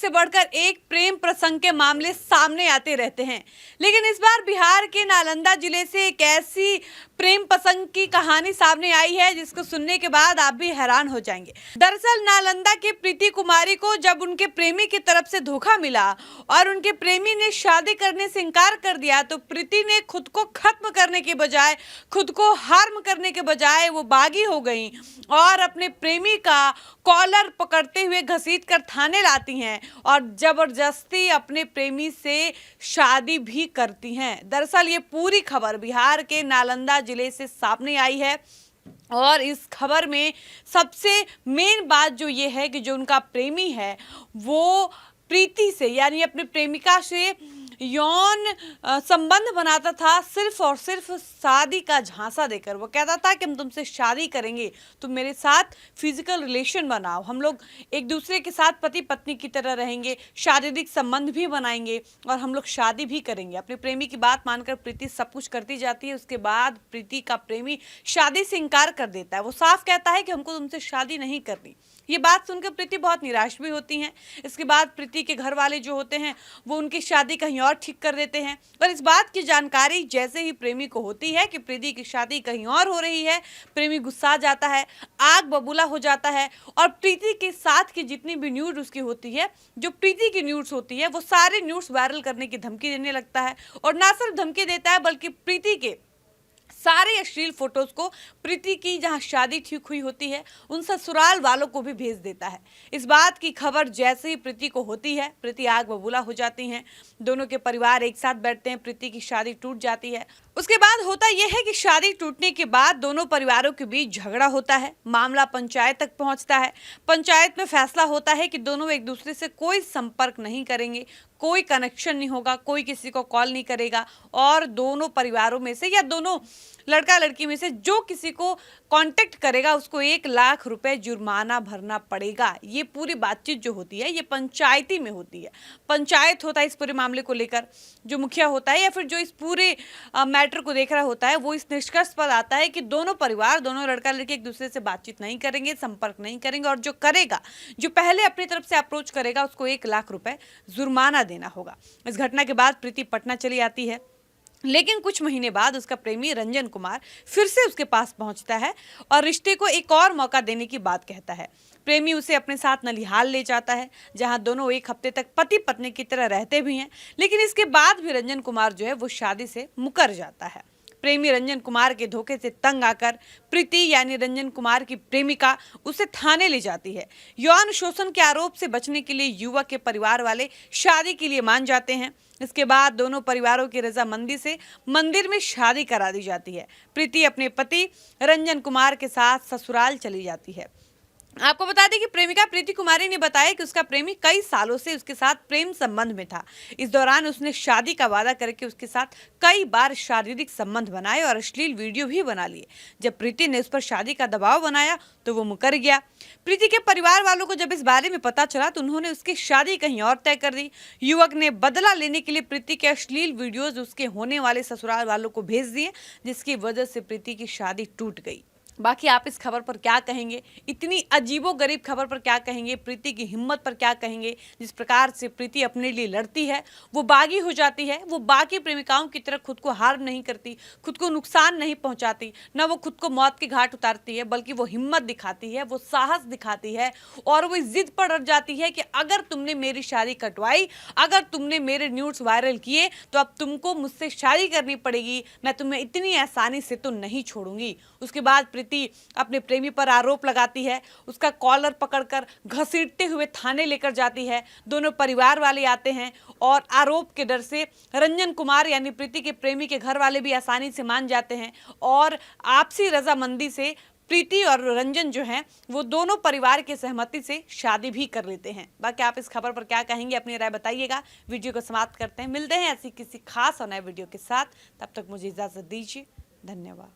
से बढ़कर एक प्रेम प्रसंग के मामले सामने आते रहते हैं, लेकिन इस बार बिहार के नालंदा जिले से एक ऐसी प्रेम प्रसंग की कहानी सामने आई है जिसको सुनने के बाद आप भी हैरान हो जाएंगे। दरअसल नालंदा की प्रीति कुमारी को जब उनके प्रेमी की तरफ से धोखा मिला और उनके प्रेमी ने शादी करने से इनकार कर दिया, तो प्रीति ने खुद को खत्म करने के बजाय, खुद को हार्म करने के बजाय वो बागी हो गई और अपने प्रेमी का कॉलर पकड़ते हुए घसीट कर थाने लाती हैं और जबरदस्ती अपने प्रेमी से शादी भी करती हैं। दरअसल ये पूरी खबर बिहार के नालंदा जिले से सामने आई है और इस खबर में सबसे मेन बात जो ये है कि जो उनका प्रेमी है वो प्रीति से यानी अपनी प्रेमिका से यौन संबंध बनाता था, सिर्फ और सिर्फ शादी का झांसा देकर। वो कहता था कि हम तुमसे शादी करेंगे, तुम मेरे साथ फिजिकल रिलेशन बनाओ, हम लोग एक दूसरे के साथ पति पत्नी की तरह रहेंगे, शारीरिक संबंध भी बनाएंगे और हम लोग शादी भी करेंगे। अपने प्रेमी की बात मानकर प्रीति सब कुछ करती जाती है। उसके बाद प्रीति का प्रेमी शादी से इनकार कर देता है। वो साफ कहता है कि हमको तुमसे शादी नहीं करनी। ये बात सुनकर प्रीति बहुत निराश भी होती हैं। इसके बाद प्रीति के घर वाले जो होते हैं वो उनकी शादी कहीं और ठीक कर देते हैं और इस बात की जानकारी जैसे ही प्रेमी को होती है कि प्रीति की शादी कहीं और हो रही है, प्रेमी गुस्सा जाता है, आग बबूला हो जाता है और प्रीति के साथ की जितनी भी न्यूड उसकी होती है, जो प्रीति की न्यूड्स होती है, वो सारे न्यूड्स वायरल करने की धमकी देने लगता है और ना सिर्फ धमकी देता है बल्कि प्रीति के सारे अश्लील फोटोज को प्रीति की जहां शादी ठीक हुई होती है उन ससुराल वालों को भी भेज देता है। इस बात की खबर जैसे ही प्रीति को होती है, प्रीति आग बबूला हो जाती हैं। दोनों के परिवार एक साथ बैठते हैं, प्रीति की शादी टूट जाती है। उसके बाद होता यह है कि शादी टूटने के बाद दोनों परिवारों के बीच झगड़ा होता है, मामला पंचायत तक पहुंचता है। पंचायत में फैसला होता है कि दोनों एक दूसरे से कोई संपर्क नहीं करेंगे, कोई कनेक्शन नहीं होगा, कोई किसी को कॉल नहीं करेगा और दोनों परिवारों में से या दोनों लड़का लड़की में से जो किसी को कांटेक्ट करेगा उसको 1 लाख रुपए जुर्माना भरना पड़ेगा। ये पूरी बातचीत जो होती है ये पंचायती में होती है। पंचायत होता है इस पूरे मामले को लेकर, जो मुखिया होता है या फिर जो इस पूरे मैटर को देख रहा होता है वो इस निष्कर्ष पर आता है कि दोनों परिवार, दोनों लड़का लड़की एक दूसरे से बातचीत नहीं करेंगे, संपर्क नहीं करेंगे और जो करेगा, जो पहले अपनी तरफ से अप्रोच करेगा उसको 1 लाख रुपए जुर्माना देना होगा। इस घटना के बाद प्रीति पटना चली आती है, लेकिन कुछ महीने बाद उसका प्रेमी रंजन कुमार फिर से उसके पास पहुंचता है और रिश्ते को एक और मौका देने की बात कहता है। प्रेमी उसे अपने साथ नलिहाल ले जाता है जहां दोनों 1 हफ्ते तक पति पत्नी की तरह रहते भी हैं, लेकिन इसके बाद भी रंजन कुमार जो है वो शादी से मुकर जाता है। प्रेमी रंजन कुमार के धोखे से तंग आकर प्रीति यानी रंजन कुमार की प्रेमिका उसे थाने ले जाती है। यौन शोषण के आरोप से बचने के लिए युवक के परिवार वाले शादी के लिए मान जाते हैं। इसके बाद दोनों परिवारों की रजामंदी से मंदिर में शादी करा दी जाती है। प्रीति अपने पति रंजन कुमार के साथ ससुराल चली जाती है। आपको बता दें कि प्रेमिका प्रीति कुमारी ने बताया कि उसका प्रेमी कई सालों से उसके साथ प्रेम संबंध में था। इस दौरान उसने शादी का वादा करके उसके साथ कई बार शारीरिक संबंध बनाए और अश्लील वीडियो भी बना लिए। जब प्रीति ने उस पर शादी का दबाव बनाया तो वो मुकर गया। प्रीति के परिवार वालों को जब इस बारे में पता चला तो उन्होंने उसकी शादी कहीं और तय कर दी। युवक ने बदला लेने के लिए प्रीति के अश्लील वीडियोज उसके होने वाले ससुराल वालों को भेज दिए, जिसकी वजह से प्रीति की शादी टूट गई। बाकी आप इस खबर पर क्या कहेंगे? इतनी अजीबोगरीब खबर पर क्या कहेंगे? प्रीति की हिम्मत पर क्या कहेंगे? जिस प्रकार से प्रीति अपने लिए लड़ती है, वो बागी हो जाती है, वो बाकी प्रेमिकाओं की तरह खुद को हार्म नहीं करती, खुद को नुकसान नहीं पहुंचाती, ना वो खुद को मौत के घाट उतारती है, बल्कि वो हिम्मत दिखाती है, वो साहस दिखाती है और वो इस जिद पर अड़ जाती है कि अगर तुमने मेरी शादी कटवाई, अगर तुमने मेरे न्यूड्स वायरल किए तो अब तुमको मुझसे शादी करनी पड़ेगी, मैं तुम्हें इतनी आसानी से तो नहीं छोड़ूंगी। उसके बाद प्रीति अपने प्रेमी पर आरोप लगाती है, उसका कॉलर पकड़कर घसीटते हुए थाने लेकर जाती है। दोनों परिवार वाले आते हैं और आरोप के डर से रंजन कुमार यानी प्रीति के प्रेमी के घर वाले भी आसानी से मान जाते हैं और आपसी रजामंदी से प्रीति और रंजन जो हैं वो दोनों परिवार की सहमति से शादी भी कर लेते हैं। बाकी आप इस खबर पर क्या कहेंगे? अपनी राय बताइएगा। वीडियो को समाप्त करते हैं, मिलते हैं ऐसी किसी खास और नए वीडियो के साथ। तब तक मुझे इजाजत दीजिए। धन्यवाद।